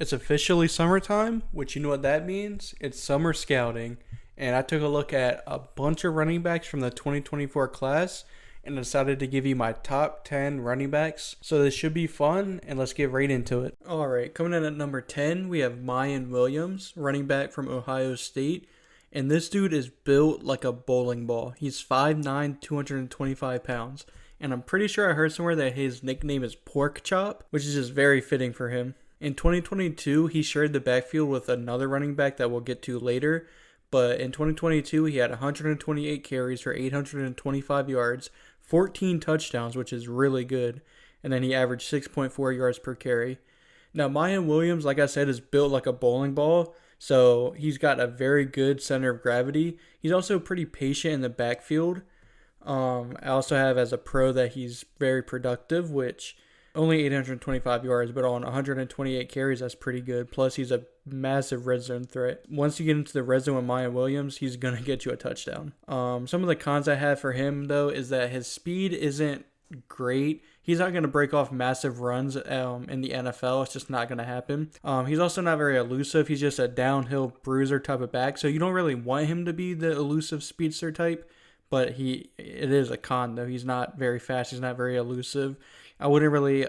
It's officially summertime, which you know what that means? It's summer scouting. And I took a look at a bunch of running backs from the 2024 class and decided to give you my top 10 running backs. So this should be fun, and let's get right into it. All right, coming in at number 10, we have Miyan Williams, running back from Ohio State. And this dude is built like a bowling ball. He's 5'9", 225 pounds. And I'm pretty sure I heard somewhere that his nickname is Pork Chop, which is just very fitting for him. In 2022, he shared the backfield with another running back that we'll get to later. But in 2022, he had 128 carries for 825 yards, 14 touchdowns, which is really good. And then he averaged 6.4 yards per carry. Now, Miyan Williams, like I said, is built like a bowling ball. So he's got a very good center of gravity. He's also pretty patient in the backfield. I also have as a pro that he's very productive, which only 825 yards, but on 128 carries, that's pretty good. Plus, he's a massive red zone threat. Once you get into the red zone with Miyan Williams, he's going to get you a touchdown. Some of the cons I have for him, though, is that his speed isn't great. He's not going to break off massive runs in the NFL. It's just not going to happen. He's also not very elusive. He's just a downhill bruiser type of back, so you don't really want him to be the elusive speedster type. But it is a con, though. He's not very fast. He's not very elusive. I wouldn't really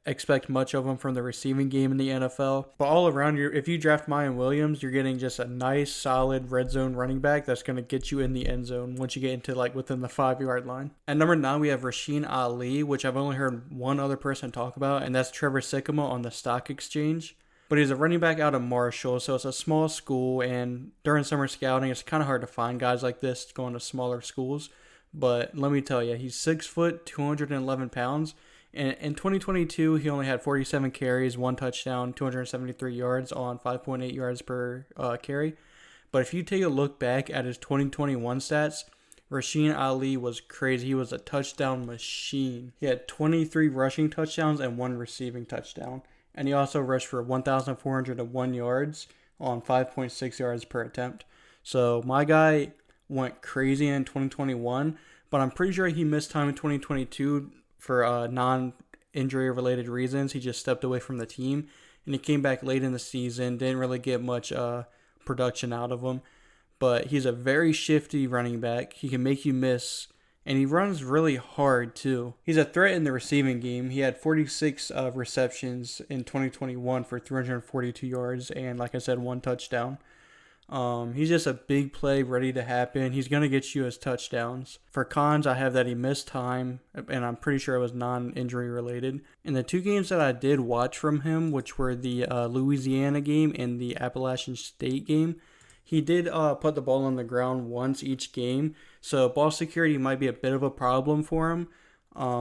expect much of him from the receiving game in the NFL. But all around, if you draft Miyan Williams, you're getting just a nice, solid red zone running back that's going to get you in the end zone once you get into within the 5-yard line. At number 9, we have Rasheen Ali, which I've only heard one other person talk about, and that's Trevor Sycamore on the stock exchange. But he's a running back out of Marshall, so it's a small school, and during summer scouting, it's kind of hard to find guys like this going to smaller schools. But let me tell you, he's 6 foot, 211 pounds. And in 2022, he only had 47 carries, 1 touchdown, 273 yards on 5.8 yards per carry. But if you take a look back at his 2021 stats, Rasheen Ali was crazy. He was a touchdown machine. He had 23 rushing touchdowns and 1 receiving touchdown. And he also rushed for 1,401 yards on 5.6 yards per attempt. So my guy went crazy in 2021, but I'm pretty sure he missed time in 2022 for non-injury related reasons. He just stepped away from the team, and he came back late in the season. Didn't really get much production out of him, but he's a very shifty running back. He can make you miss, and he runs really hard too. He's a threat in the receiving game. He had 46 receptions in 2021 for 342 yards and, like I said, 1 touchdown. He's just a big play ready to happen. He's going to get you his touchdowns. For cons, I have that he missed time, and I'm pretty sure it was non-injury related. In the 2 games that I did watch from him, which were the Louisiana game and the Appalachian State game, he did put the ball on the ground once each game, so ball security might be a bit of a problem for him,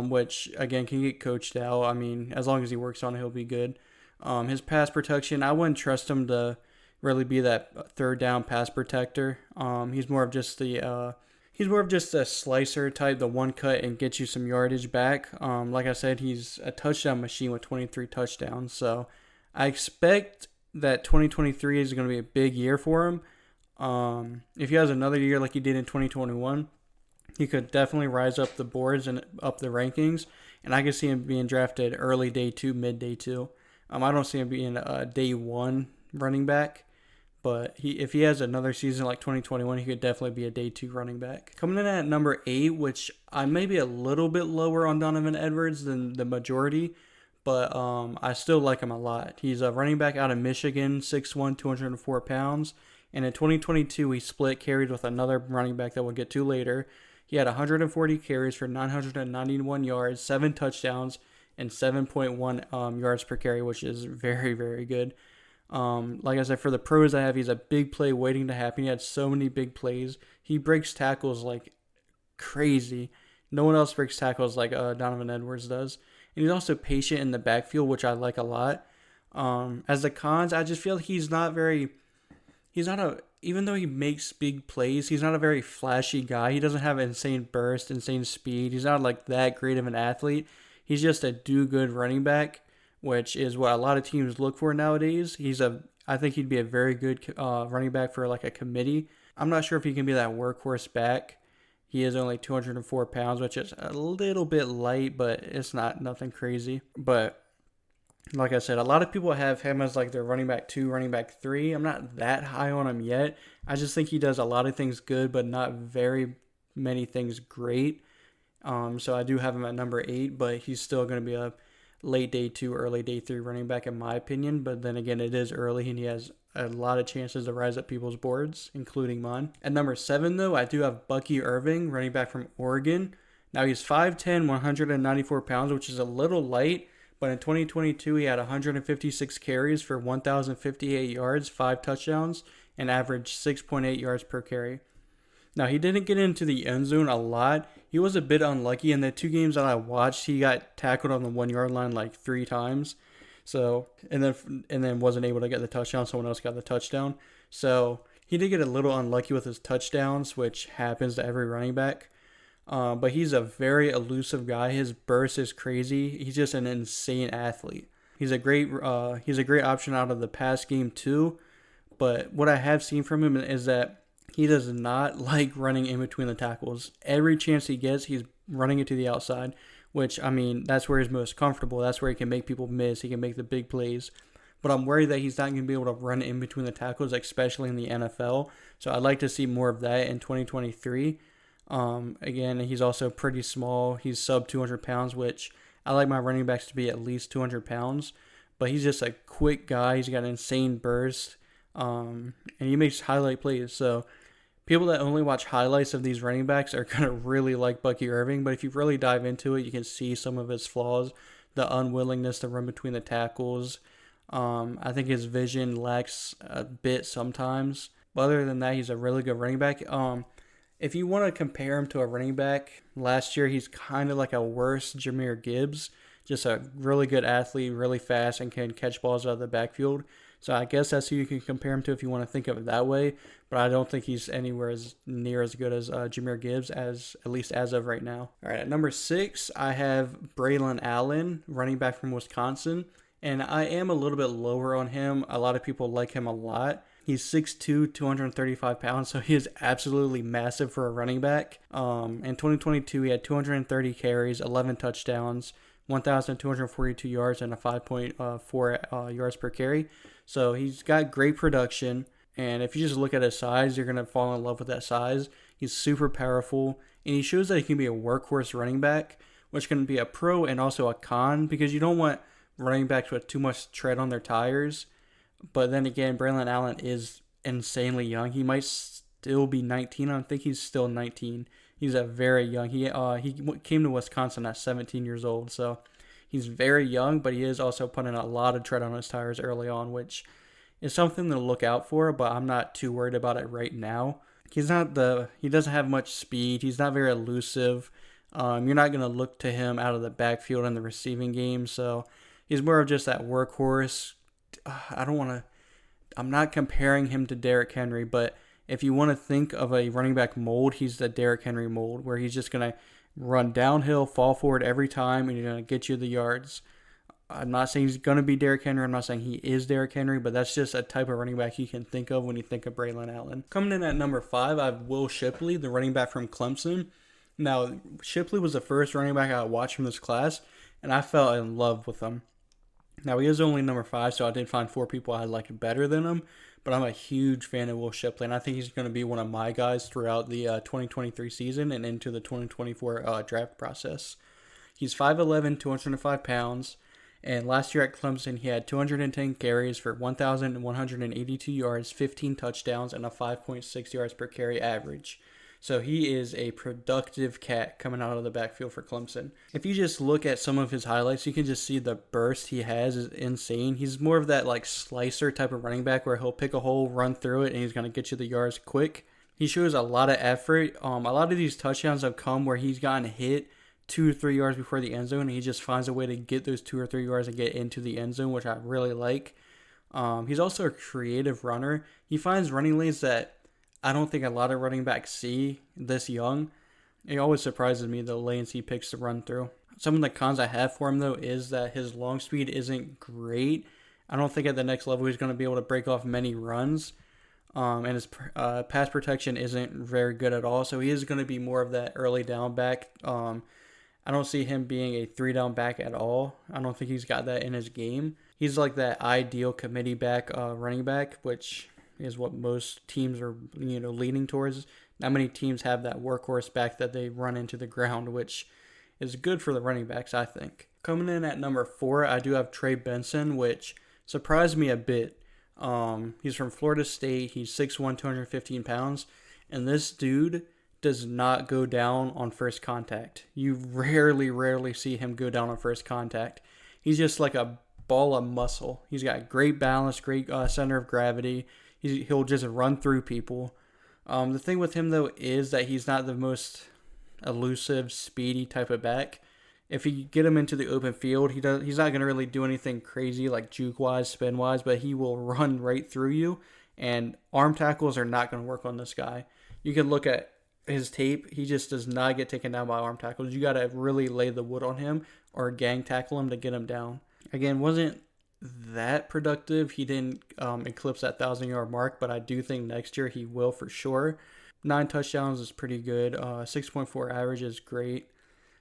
which, again, can get coached out. I mean, as long as he works on it, he'll be good. His pass protection, I wouldn't trust him to really be that third down pass protector. He's more of just a slicer type, the one cut and get you some yardage back. Like I said, he's a touchdown machine with 23 touchdowns, so I expect that 2023 is going to be a big year for him. If he has another year like he did in 2021, he could definitely rise up the boards and up the rankings, and I could see him being drafted early day 2, mid day 2. I don't see him being a day 1 running back, but if he has another season like 2021, he could definitely be a day 2 running back. Coming in at number 8, which I may be a little bit lower on Donovan Edwards than the majority, but I still like him a lot. He's a running back out of Michigan, 6'1", 204 pounds. And in 2022, he split carries with another running back that we'll get to later. He had 140 carries for 991 yards, 7 touchdowns, and 7.1 yards per carry, which is very, very good. Like I said, for the pros I have, he's a big play waiting to happen. He had so many big plays. He breaks tackles like crazy. No one else breaks tackles like Donovan Edwards does. And he's also patient in the backfield, which I like a lot. As the cons, I just feel like even though he makes big plays, he's not a very flashy guy. He doesn't have insane burst, insane speed. He's not like that great of an athlete. He's just a do-good running back, which is what a lot of teams look for nowadays. I think he'd be a very good running back for like a committee. I'm not sure if he can be that workhorse back. He is only 204 pounds, which is a little bit light, but it's not nothing crazy. But Like I said, a lot of people have him as like their running back 2, running back 3. I'm not that high on him yet. I just think he does a lot of things good, but not very many things great. So I do have him at number 8, but he's still going to be a late day 2, early day 3 running back in my opinion. But then again, it is early and he has a lot of chances to rise up people's boards, including mine. At number 7, though, I do have Bucky Irving, running back from Oregon. Now he's 5'10", 194 pounds, which is a little light. But in 2022, he had 156 carries for 1,058 yards, 5 touchdowns, and averaged 6.8 yards per carry. Now, he didn't get into the end zone a lot. He was a bit unlucky. In the 2 games that I watched, he got tackled on the 1-yard line like 3 times. So, and then wasn't able to get the touchdown. Someone else got the touchdown. So, he did get a little unlucky with his touchdowns, which happens to every running back. But he's a very elusive guy. His burst is crazy. He's just an insane athlete. He's a great option out of the pass game too. But what I have seen from him is that he does not like running in between the tackles. Every chance he gets, he's running it to the outside, which, I mean, that's where he's most comfortable. That's where he can make people miss. He can make the big plays. But I'm worried that he's not going to be able to run in between the tackles, especially in the NFL. So I'd like to see more of that in 2023. Again, he's also pretty small. He's sub 200 pounds, which I like my running backs to be at least 200 pounds. But he's just a quick guy. He's got an insane burst. And he makes highlight plays. So people that only watch highlights of these running backs are going to really like Bucky Irving. But if you really dive into it, you can see some of his flaws. The unwillingness to run between the tackles. I think his vision lacks a bit sometimes. But other than that, he's a really good running back. If you want to compare him to a running back, last year he's kind of like a worse Jahmyr Gibbs. Just a really good athlete, really fast, and can catch balls out of the backfield. So I guess that's who you can compare him to if you want to think of it that way. But I don't think he's anywhere as near as good as Jahmyr Gibbs, at least as of right now. All right, at number 6, I have Braelon Allen, running back from Wisconsin. And I am a little bit lower on him. A lot of people like him a lot. He's 6'2", 235 pounds, so he is absolutely massive for a running back. In 2022, he had 230 carries, 11 touchdowns, 1,242 yards, and a 5.4 yards per carry. So he's got great production, and if you just look at his size, you're going to fall in love with that size. He's super powerful, and he shows that he can be a workhorse running back, which can be a pro and also a con, because you don't want running backs with too much tread on their tires. But then again, Braelon Allen is insanely young. He might still be 19. I think he's still 19. He's a very young. He came to Wisconsin at 17 years old. So he's very young, but he is also putting a lot of tread on his tires early on, which is something to look out for, but I'm not too worried about it right now. He doesn't have much speed. He's not very elusive. You're not going to look to him out of the backfield in the receiving game. So he's more of just that workhorse. I'm not comparing him to Derrick Henry, but if you want to think of a running back mold, he's the Derrick Henry mold, where he's just going to run downhill, fall forward every time, and he's going to get you the yards. I'm not saying he's going to be Derrick Henry. I'm not saying he is Derrick Henry, but that's just a type of running back you can think of when you think of Braelon Allen. Coming in at number 5, I have Will Shipley, the running back from Clemson. Now, Shipley was the first running back I watched from this class, and I fell in love with him. Now, he is only number 5, so I did find 4 people I liked better than him, but I'm a huge fan of Will Shipley, and I think he's going to be one of my guys throughout the 2023 season and into the 2024 draft process. He's 5'11", 205 pounds, and last year at Clemson, he had 210 carries for 1,182 yards, 15 touchdowns, and a 5.6 yards per carry average. So he is a productive cat coming out of the backfield for Clemson. If you just look at some of his highlights, you can just see the burst he has is insane. He's more of that like slicer type of running back where he'll pick a hole, run through it, and he's going to get you the yards quick. He shows a lot of effort. A lot of these touchdowns have come where he's gotten hit 2 or 3 yards before the end zone, and he just finds a way to get those 2 or 3 yards and get into the end zone, which I really like. He's also a creative runner. He finds running lanes that I don't think a lot of running backs see this young. It always surprises me the lanes he picks to run through. Some of the cons I have for him, though, is that his long speed isn't great. I don't think at the next level he's going to be able to break off many runs. And his pass protection isn't very good at all. So he is going to be more of that early down back. I don't see him being a 3-down back at all. I don't think he's got that in his game. He's like that ideal committee back, running back, which is what most teams are, leaning towards. Not many teams have that workhorse back that they run into the ground, which is good for the running backs, I think. Coming in at number 4, I do have Trey Benson, which surprised me a bit. He's from Florida State. He's 6'1", 215 pounds. And this dude does not go down on first contact. You rarely see him go down on first contact. He's just like a ball of muscle. He's got great balance, great center of gravity. He'll just run through people. The thing with him, though, is that he's not the most elusive, speedy type of back. If you get him into the open field, he's not going to really do anything crazy like juke-wise, spin-wise, but he will run right through you, and arm tackles are not going to work on this guy. You can look at his tape. He just does not get taken down by arm tackles. You got to really lay the wood on him or gang tackle him to get him down. Again, wasn't that productive. He didn't eclipse that 1,000-yard mark, but I do think next year he will for sure. 9 touchdowns is pretty good. 6.4 average is great.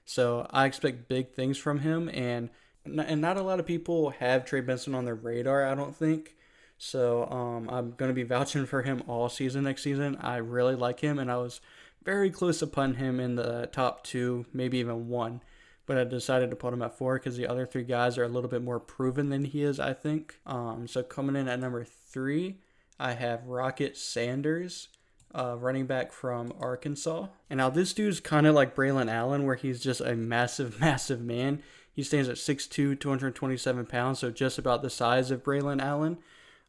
So I expect big things from him, and not a lot of people have Trey Benson on their radar, I don't think. So I'm going to be vouching for him all season next season. I really like him, and I was very close to putting him in the top 2, maybe even 1. But I decided to put him at 4 because the other 3 guys are a little bit more proven than he is, I think. So coming in at number 3, I have Rocket Sanders, running back from Arkansas. And now this dude's kind of like Braelon Allen, where he's just a massive man. He stands at 6'2", 227 pounds, so just about the size of Braelon Allen.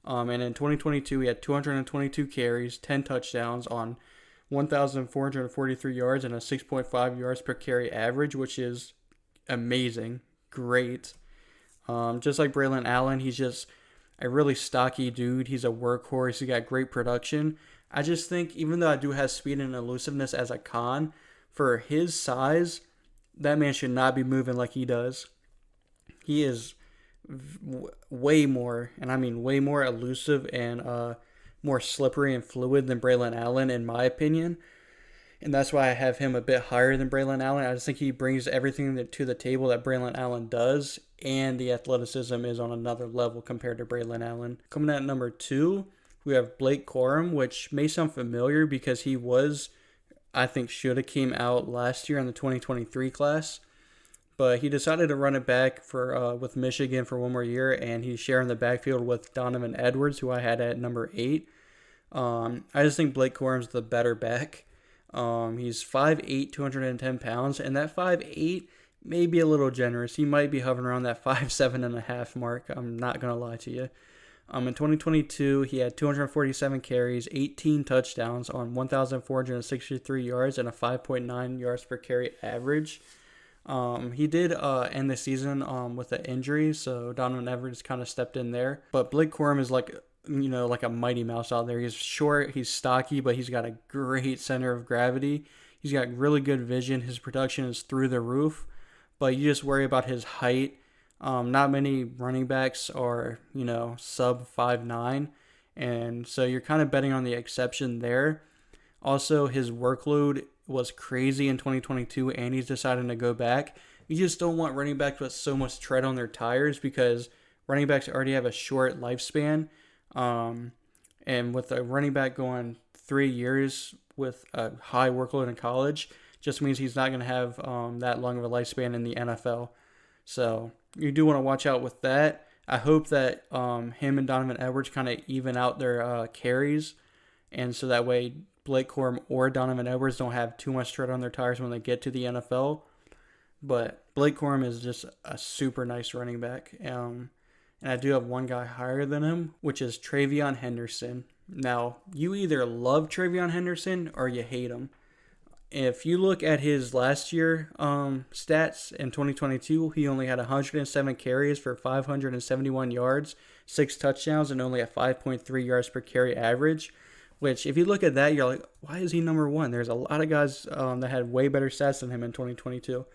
And in 2022, he had 222 carries, 10 touchdowns on 1,443 yards and a 6.5 yards per carry average, which is amazing. Great. Just like Braelon Allen, he's just a really stocky dude. He's a workhorse. He got great production. I just think, even though I do have speed and elusiveness as a con, for his size, that man should not be moving like he does. He is way more, and I mean way more elusive and more slippery and fluid than Braelon Allen, in my opinion. And that's why I have him a bit higher than Braelon Allen. I just think he brings everything to the table that Braelon Allen does, and the athleticism is on another level compared to Braelon Allen. Coming in at number 2, we have Blake Corum, which may sound familiar because he was, I think, should have came out last year in the 2023 class. But he decided to run it back for with Michigan for 1 more year, and he's sharing the backfield with Donovan Edwards, who I had at number 8. I just think Blake Corum's the better back. He's 5'8", 210 pounds, and that 5'8" may be a little generous. He might be hovering around that 5'7.5" mark. I'm not going to lie to you. In 2022, he had 247 carries, 18 touchdowns on 1,463 yards and a 5.9 yards per carry average. He did end the season with an injury, so Donovan Edwards kind of stepped in there. But Blake Corum is like a mighty mouse out there. He's short, he's stocky, but he's got a great center of gravity. He's got really good vision. His production is through the roof, but you just worry about his height. Not many running backs are, sub 5'9", and so you're kind of betting on the exception there. Also, his workload was crazy in 2022, and he's deciding to go back. You just don't want running backs with so much tread on their tires, because running backs already have a short lifespan. And with a running back going 3 years with a high workload in college, just means he's not going to have that long of a lifespan in the NFL. So you do want to watch out with that. I hope that him and Donovan Edwards kind of even out their carries, and so that way Blake Corum or Donovan Edwards don't have too much tread on their tires when they get to the NFL. But Blake Corum is just a super nice running back. And I do have one guy higher than him, which is TreVeyon Henderson. Now, you either love TreVeyon Henderson or you hate him. If you look at his last year stats in 2022, he only had 107 carries for 571 yards, 6 touchdowns, and only a 5.3 yards per carry average. Which, if you look at that, you're like, why is he number 1? There's a lot of guys that had way better stats than him in 2022.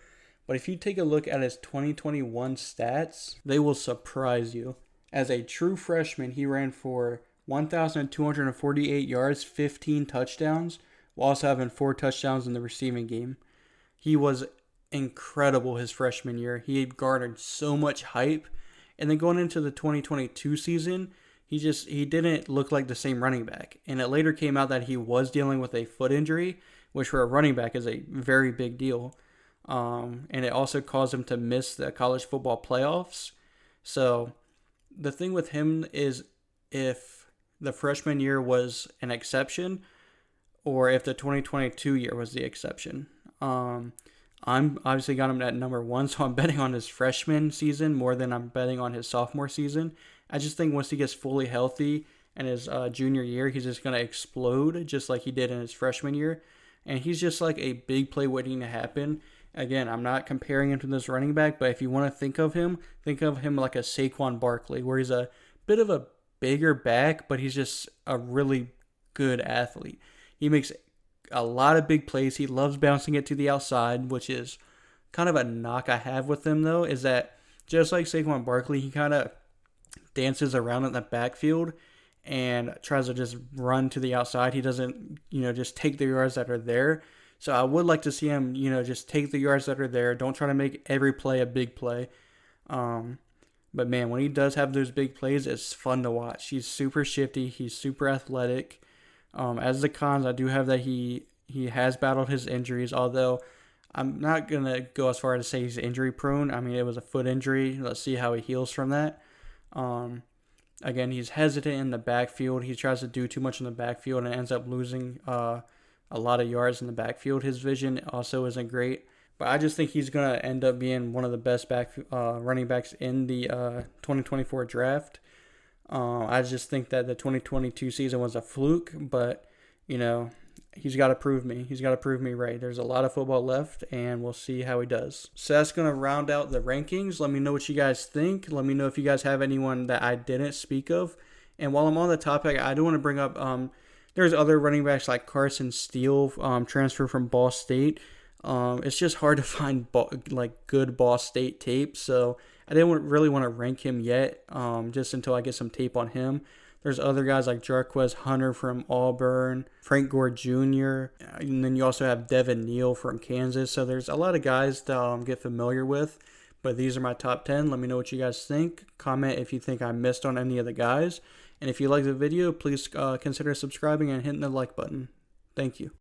But if you take a look at his 2021 stats, they will surprise you. As a true freshman, he ran for 1,248 yards, 15 touchdowns, while also having 4 touchdowns in the receiving game. He was incredible his freshman year. He garnered so much hype. And then going into the 2022 season, he didn't look like the same running back. And it later came out that he was dealing with a foot injury, which for a running back is a very big deal. And it also caused him to miss the college football playoffs. So the thing with him is, if the freshman year was an exception or if the 2022 year was the exception. I'm obviously got him at number one, so I'm betting on his freshman season more than I'm betting on his sophomore season. I just think once he gets fully healthy in his junior year, he's just going to explode just like he did in his freshman year. And he's just like a big play waiting to happen. Again, I'm not comparing him to this running back, but if you want to think of him like a Saquon Barkley, where he's a bit of a bigger back, but he's just a really good athlete. He makes a lot of big plays. He loves bouncing it to the outside, which is kind of a knock I have with him, though, is that just like Saquon Barkley, he kind of dances around in the backfield and tries to just run to the outside. He doesn't, just take the yards that are there. So I would like to see him, just take the yards that are there. Don't try to make every play a big play. But man, when he does have those big plays, it's fun to watch. He's super shifty. He's super athletic. As the cons, I do have that he has battled his injuries, although I'm not going to go as far as to say he's injury prone. I mean, it was a foot injury. Let's see how he heals from that. Again, he's hesitant in the backfield. He tries to do too much in the backfield and ends up losing a lot of yards in the backfield. His vision also isn't great. But I just think he's going to end up being one of the best running backs in the 2024 draft. I just think that the 2022 season was a fluke, but, he's got to prove me. He's got to prove me right. There's a lot of football left, and we'll see how he does. So that's going to round out the rankings. Let me know what you guys think. Let me know if you guys have anyone that I didn't speak of. And while I'm on the topic, I do want to bring up, there's other running backs like Carson Steele, transfer from Ball State. It's just hard to find good Ball State tape, so I didn't really want to rank him yet, just until I get some tape on him. There's other guys like Jarquez Hunter from Auburn, Frank Gore Jr., and then you also have Devin Neal from Kansas. So there's a lot of guys to get familiar with, but these are my top 10. Let me know what you guys think. Comment if you think I missed on any of the guys. And if you like the video, please consider subscribing and hitting the like button. Thank you.